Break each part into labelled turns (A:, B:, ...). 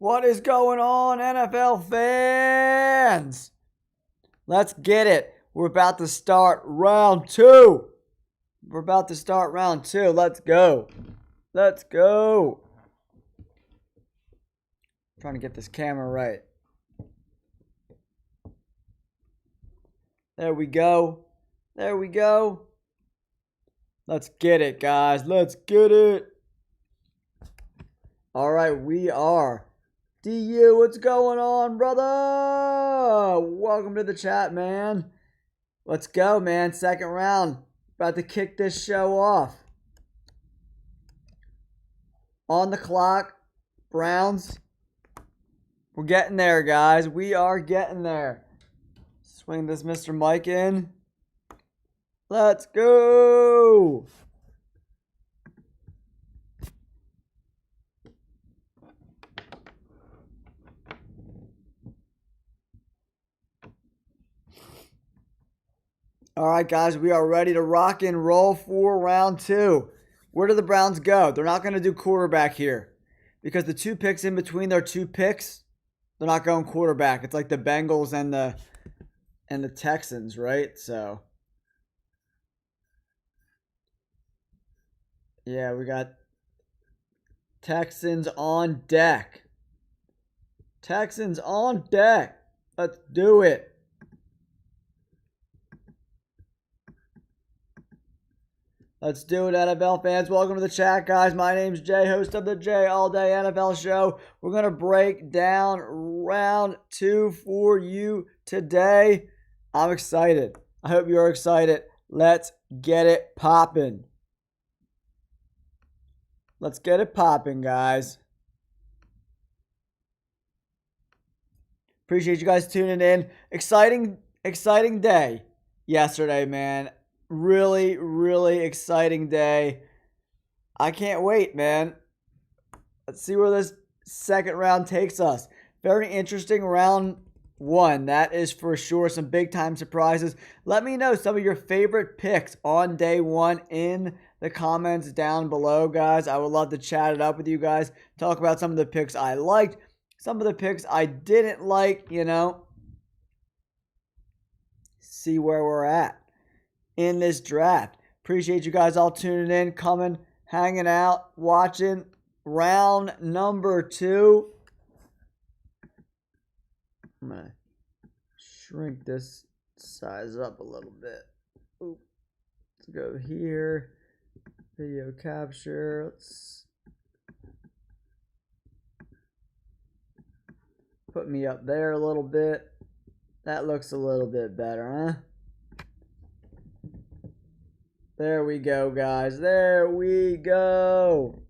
A: What is going on, NFL fans? Let's get it. We're about to start round two. Let's go. Let's go. Trying to get this camera right. There we go. Let's get it, guys. Let's get it. All right, we are. DU, what's going on, brother? Welcome to the chat, man. Let's go, man. Second round. About to kick this show off. On the clock, Browns. We're getting there, guys. We are getting there. Swing this Mr. Mike in. Let's go. All right, guys, we are ready to rock and roll for round two. Where do the Browns go? They're not going to do quarterback here because the two picks in between their two picks, they're not going quarterback. It's like the Bengals and the Texans, right? So, yeah, we got Texans on deck. Let's do it. Let's do it, NFL fans. Welcome to the chat, guys. My name's Jay, host of the Jay All Day NFL Show. We're going to break down round two for you today. I'm excited. I hope you're excited. Let's get it popping. Guys. Appreciate you guys tuning in. Exciting day yesterday, man. Really, really exciting day. I can't wait, man. Let's see where this second round takes us. Very interesting round one. That is for sure. Some big time surprises. Let me know some of your favorite picks on day one in the comments down below, guys. I would love to chat it up with you guys. Talk about some of the picks I liked. Some of the picks I didn't like, See where we're at in this draft. Appreciate you guys all tuning in, coming, hanging out, watching round number two. I'm going to shrink this size up a little bit. Ooh. Let's go here. Video capture. Let's put me up there a little bit. That looks a little bit better, huh? There we go, guys. There we go.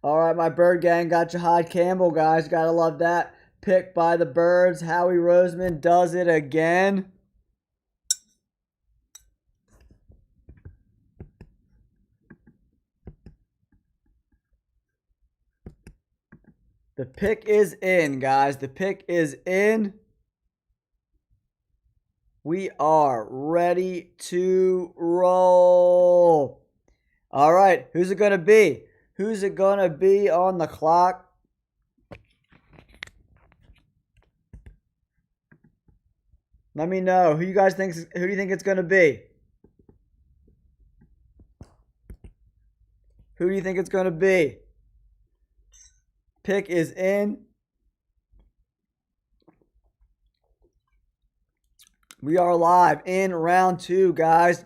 A: All right, my Bird Gang got Jahad Campbell, guys. Gotta love that. Pick by the Birds. Howie Roseman does it again. The pick is in, guys. The pick is in. We are ready to roll. All right, who's it going to be? Who's it going to be on the clock? Let me know. Who do you think it's going to be? Who do you think it's going to be? Pick is in. We are live in round two, guys.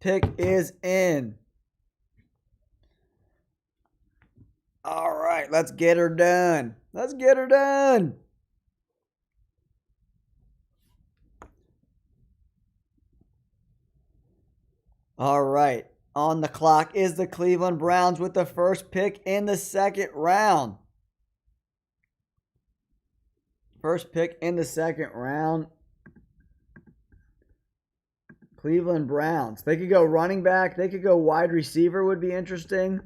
A: Pick is in. All right, let's get her done. All right, on the clock is the Cleveland Browns with the first pick in the second round. First pick in the second round. Cleveland Browns. They could go running back. They could go wide receiver, would be interesting.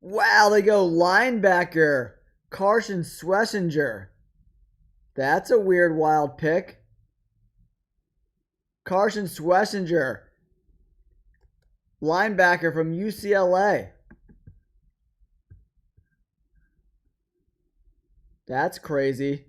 A: Wow, they go linebacker. Carson Schlesinger. That's a weird, wild pick. Carson Schlesinger. Linebacker from UCLA. That's crazy.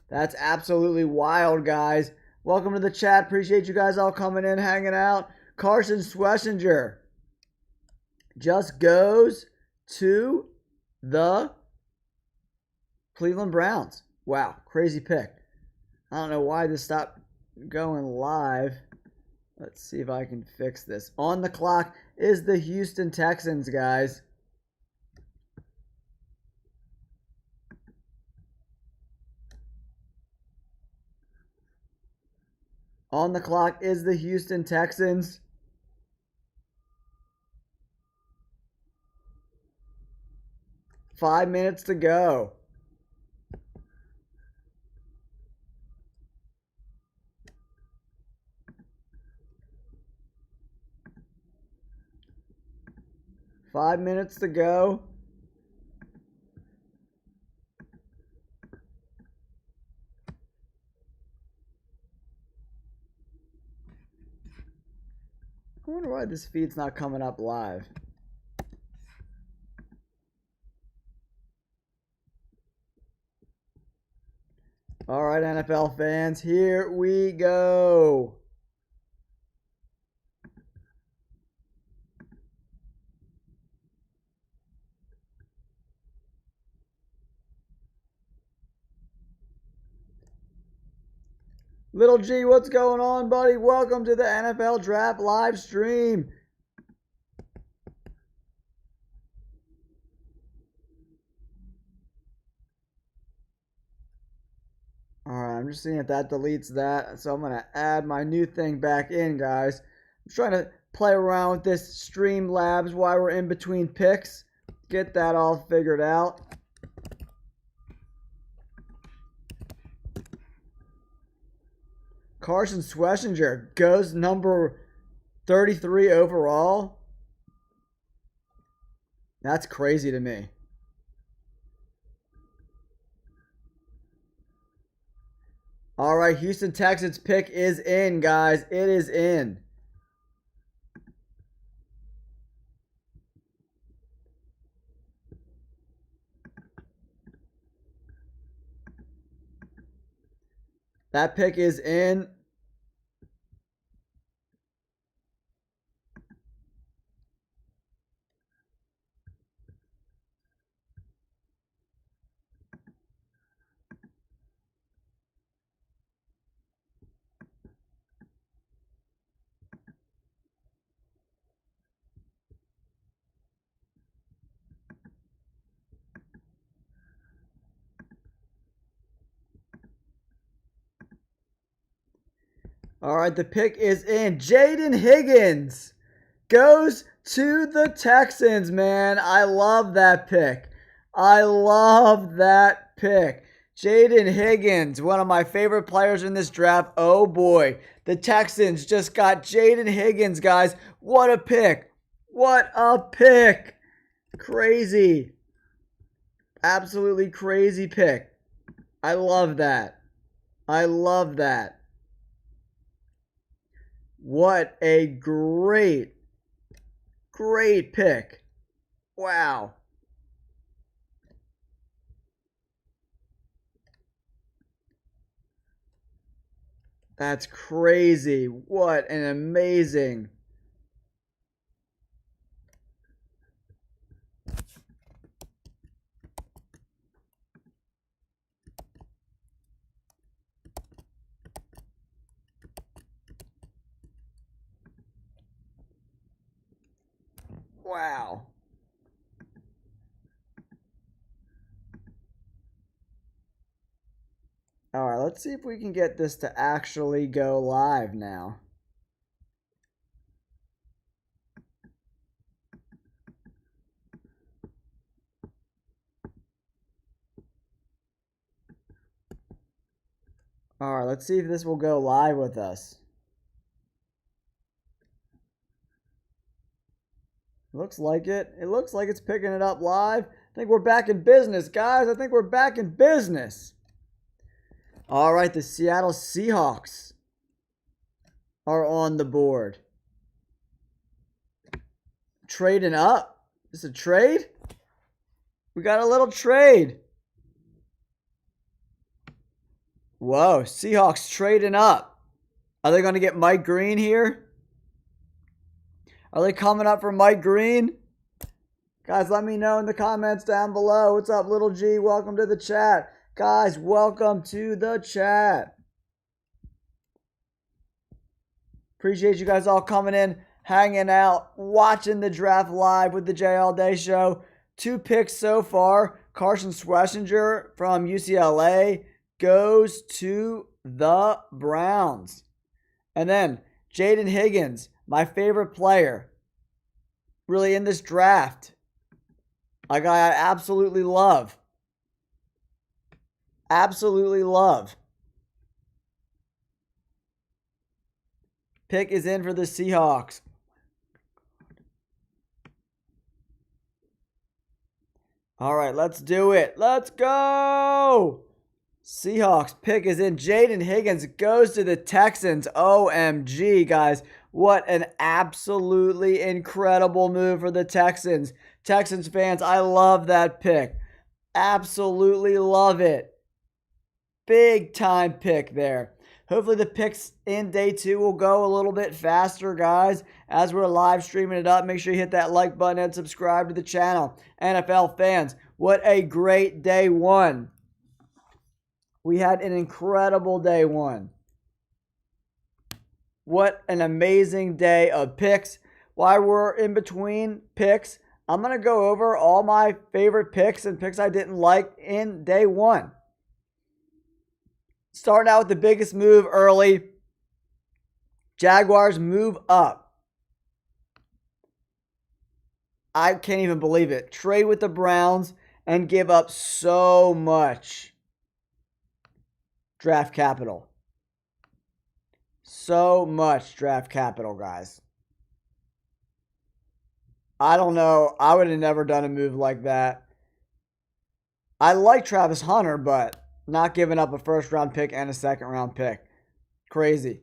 A: That's absolutely wild, guys. Welcome to the chat. Appreciate you guys all coming in, hanging out. Carson Schlesinger just goes to the Cleveland Browns. Wow, crazy pick. I don't know why this stopped going live. Let's see if I can fix this. On the clock is the Houston Texans, guys. On the clock is the Houston Texans. Five minutes to go. Five minutes to go. I wonder why this feed's not coming up live. All right, NFL fans, here we go. Little G, what's going on, buddy? Welcome to the NFL Draft live stream. All right, I'm just seeing if that deletes that. So I'm going to add my new thing back in, guys. I'm trying to play around with this Streamlabs while we're in between picks. Get that all figured out. Carson Schlesinger goes number 33 overall. That's crazy to me. All right, Houston Texans pick is in, guys. It is in. That pick is in. All right, the pick is in. Jaden Higgins goes to the Texans, man. I love that pick. I love that pick. Jaden Higgins, one of my favorite players in this draft. Oh boy, the Texans just got Jaden Higgins, guys. What a pick. What a pick. Crazy. Absolutely crazy pick. I love that. I love that. What a great pick. Wow. That's crazy. What an amazing. Wow. All right, let's see if we can get this to actually go live now. All right, let's see if this will go live with us. Looks like it. It looks like it's picking it up live. I think we're back in business, guys. I think we're back in business. All right, the Seattle Seahawks are on the board. Trading up. Is this a trade? We got a little trade. Whoa, Seahawks trading up. Are they going to get Mike Green here? Are they coming up for Mike Green? Guys, let me know in the comments down below. What's up, Little G? Welcome to the chat. Guys, welcome to the chat. Appreciate you guys all coming in, hanging out, watching the draft live with the J All Day Show. 2 picks so far. Carson Schlesinger from UCLA goes to the Browns. And then Jaden Higgins, my favorite player, really in this draft. A guy I absolutely love. Absolutely love. Pick is in for the Seahawks. All right, let's do it. Let's go. Seahawks pick is in. Jaden Higgins goes to the Texans. OMG, guys. What an absolutely incredible move for the Texans. Texans fans, I love that pick. Absolutely love it. Big time pick there. Hopefully the picks in day 2 will go a little bit faster, guys. As we're live streaming it up, make sure you hit that like button and subscribe to the channel. NFL fans, what a great day 1. We had an incredible day 1. What an amazing day of picks. While we're in between picks, I'm going to go over all my favorite picks and picks I didn't like in day 1. Starting out with the biggest move early. Jaguars move up. I can't even believe it. Trade with the Browns and give up so much draft capital. So much draft capital, guys. I don't know. I would have never done a move like that. I like Travis Hunter, but not giving up a first-round pick and a second-round pick. Crazy.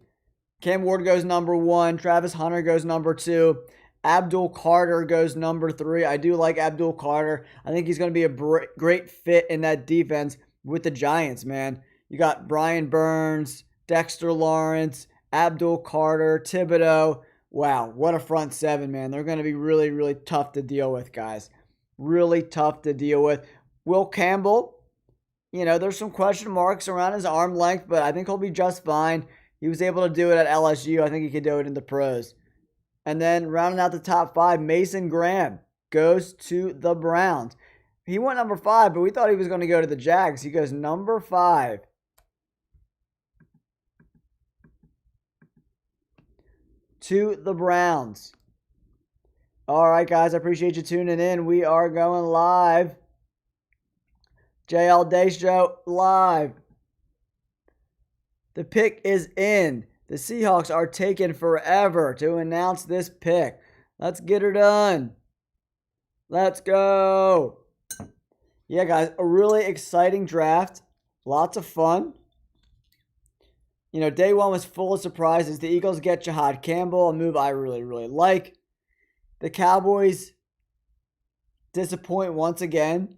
A: Cam Ward goes number 1. Travis Hunter goes number 2. Abdul Carter goes number 3. I do like Abdul Carter. I think he's going to be a great fit in that defense with the Giants, man. You got Brian Burns, Dexter Lawrence, Abdul Carter, Thibodeau. Wow, what a front 7, man. They're going to be really, really tough to deal with, guys. Really tough to deal with. Will Campbell, you know, there's some question marks around his arm length, but I think he'll be just fine. He was able to do it at LSU. I think he could do it in the pros. And then rounding out the top 5, Mason Graham goes to the Browns. He went number 5, but we thought he was going to go to the Jags. He goes number 5. To the Browns. All right, guys. I appreciate you tuning in. We are going live. JL Day Show live. The pick is in. The Seahawks are taking forever to announce this pick. Let's get her done. Let's go. Yeah, guys, a really exciting draft. Lots of fun. You know, day 1 was full of surprises. The Eagles get Jahad Campbell, a move I really, really like. The Cowboys disappoint once again,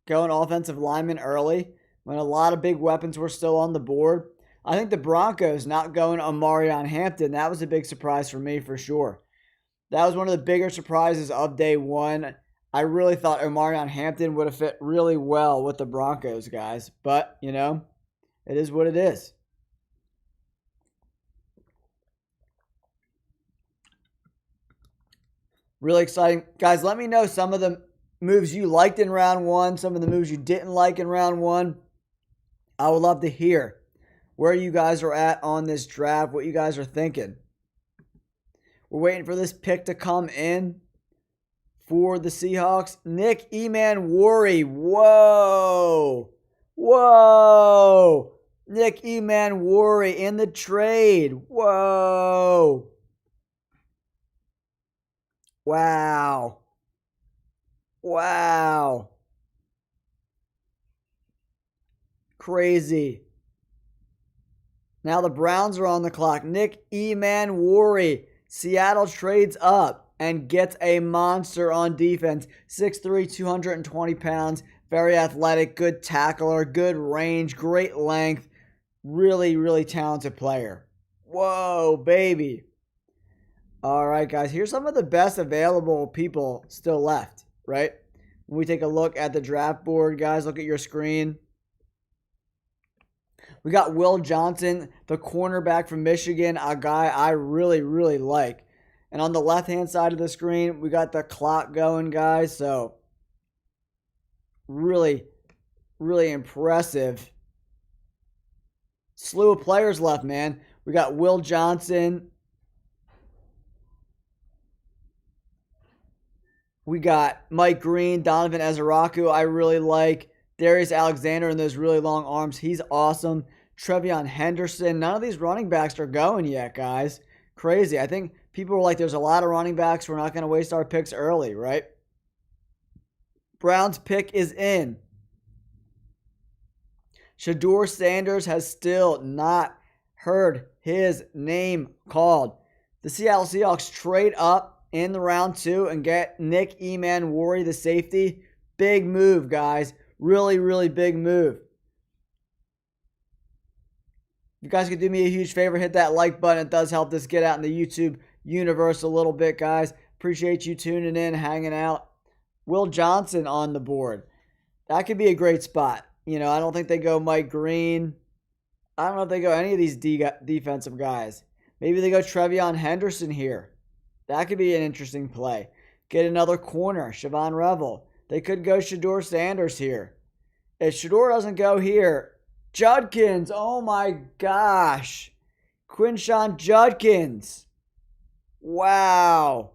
A: going offensive lineman early when a lot of big weapons were still on the board. I think the Broncos not going Omarion Hampton, that was a big surprise for me for sure. That was one of the bigger surprises of day 1. I really thought Omarion Hampton would have fit really well with the Broncos, guys. But, you know, it is what it is. Really exciting. Guys, let me know some of the moves you liked in round 1, some of the moves you didn't like in round 1. I would love to hear where you guys are at on this draft, what you guys are thinking. We're waiting for this pick to come in for the Seahawks. Nick Eman Worry. Whoa. Whoa. Nick Emanwari in the trade. Whoa. Wow. Wow. Crazy. Now the Browns are on the clock. Nick Emanwari. Seattle trades up and gets a monster on defense. 6'3", 220 pounds. Very athletic, good tackler, good range, great length. Really, really talented player. Whoa, baby. All right, guys. Here's some of the best available people still left, right? When we take a look at the draft board, guys, look at your screen. We got Will Johnson, the cornerback from Michigan, a guy I really, really like. And on the left-hand side of the screen, we got the clock going, guys. So, really, really impressive. Slew of players left, man. We got Will Johnson. We got Mike Green, Donovan Ezeraku, I really like. Darius Alexander and those really long arms. He's awesome. Trevion Henderson. None of these running backs are going yet, guys. Crazy. I think people were like, there's a lot of running backs. We're not going to waste our picks early, right? Browns pick is in. Shedeur Sanders has still not heard his name called. The Seattle Seahawks trade up in the round 2 and get Nick Emanwari, the safety. Big move, guys. Really, really big move. If you guys could do me a huge favor, hit that like button. It does help this get out in the YouTube universe a little bit, guys. Appreciate you tuning in, hanging out. Will Johnson on the board. That could be a great spot. You know, I don't think they go Mike Green. I don't know if they go any of these defensive guys. Maybe they go Trevion Henderson here. That could be an interesting play. Get another corner, Siobhan Revel. They could go Shedeur Sanders here. If Shedeur doesn't go here, Judkins, oh my gosh. Quinshawn Judkins. Wow.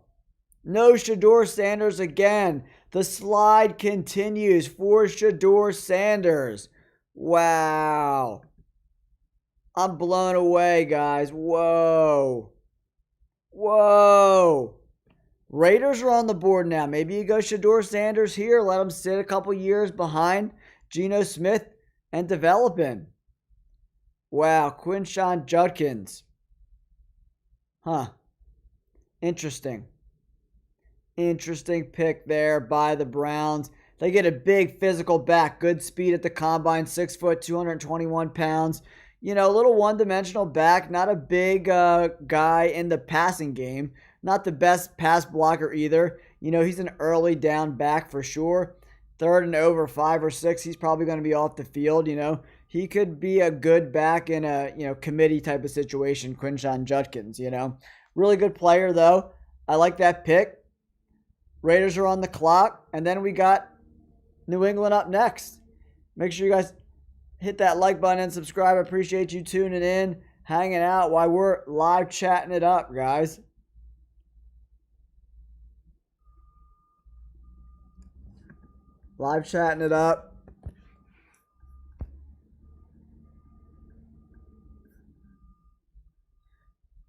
A: No Shedeur Sanders again. The slide continues for Shedeur Sanders. Wow. I'm blown away, guys. Whoa. Whoa. Raiders are on the board now. Maybe you go Shedeur Sanders here. Let him sit a couple years behind Geno Smith and develop him. Wow. Quinshawn Judkins. Huh. Interesting. Interesting pick there by the Browns. They get a big physical back. Good speed at the combine. 6 foot, 221 pounds. You know, a little one-dimensional back. Not a big guy in the passing game. Not the best pass blocker either. You know, he's an early down back for sure. 3rd and over 5 or 6, he's probably going to be off the field, you know. He could be a good back in a, you know, committee type of situation, Quinshawn Judkins, you know. Really good player, though. I like that pick. Raiders are on the clock, and then we got New England up next. Make sure you guys hit that like button and subscribe. I appreciate you tuning in, hanging out while we're live chatting it up, guys. Live chatting it up.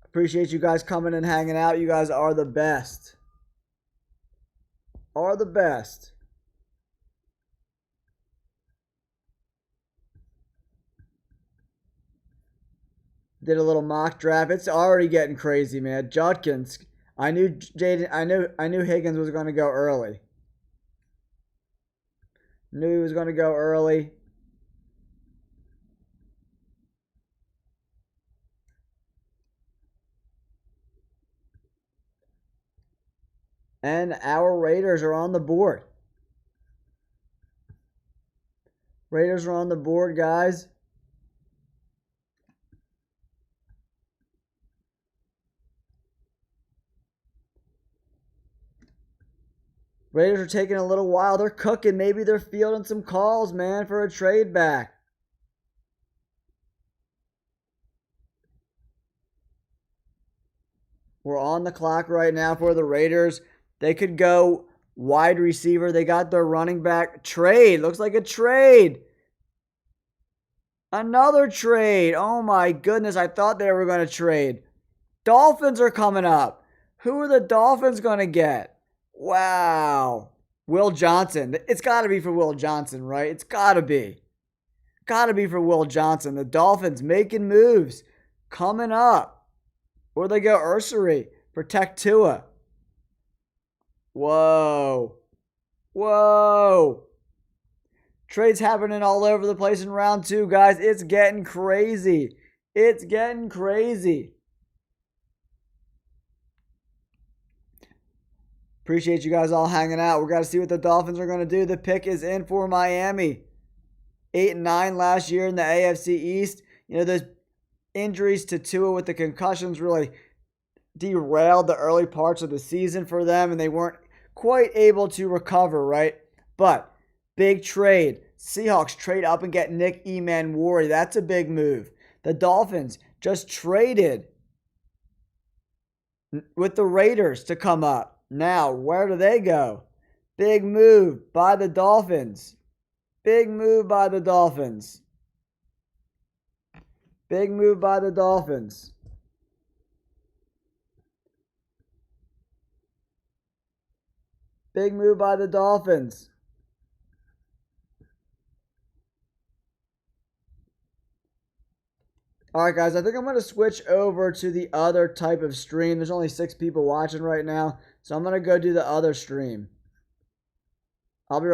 A: Appreciate you guys coming and hanging out. You guys are the best. Are the best. Did a little mock draft. It's already getting crazy, man. Judkins. I knew Higgins was going to go early. Knew he was going to go early. And our Raiders are on the board. Raiders are on the board, guys. Raiders are taking a little while. They're cooking. Maybe they're fielding some calls, man, for a trade back. We're on the clock right now for the Raiders. They could go wide receiver. They got their running back. Trade. Looks like a trade. Another trade. Oh my goodness. I thought they were going to trade. Dolphins are coming up. Who are the Dolphins going to get? Wow. Will Johnson. It's got to be for Will Johnson, right? It's got to be. Got to be for Will Johnson. The Dolphins making moves. Coming up. Or they go Ursery. Protect Tua. Whoa. Whoa. Trades happening all over the place in round 2, guys. It's getting crazy. It's getting crazy. Appreciate you guys all hanging out. We're going to see what the Dolphins are going to do. The pick is in for Miami. 8-9 last year in the AFC East. You know, those injuries to Tua with the concussions really derailed the early parts of the season for them, and they weren't quite able to recover, right? But big trade. Seahawks trade up and get Nick Emmanwori. That's a big move. The Dolphins just traded with the Raiders to come up. Now, where do they go? Big move by the Dolphins. Big move by the Dolphins. Big move by the Dolphins. Big move by the Dolphins. All right, guys, I think I'm going to switch over to the other type of stream. There's only 6 people watching right now, so I'm going to go do the other stream.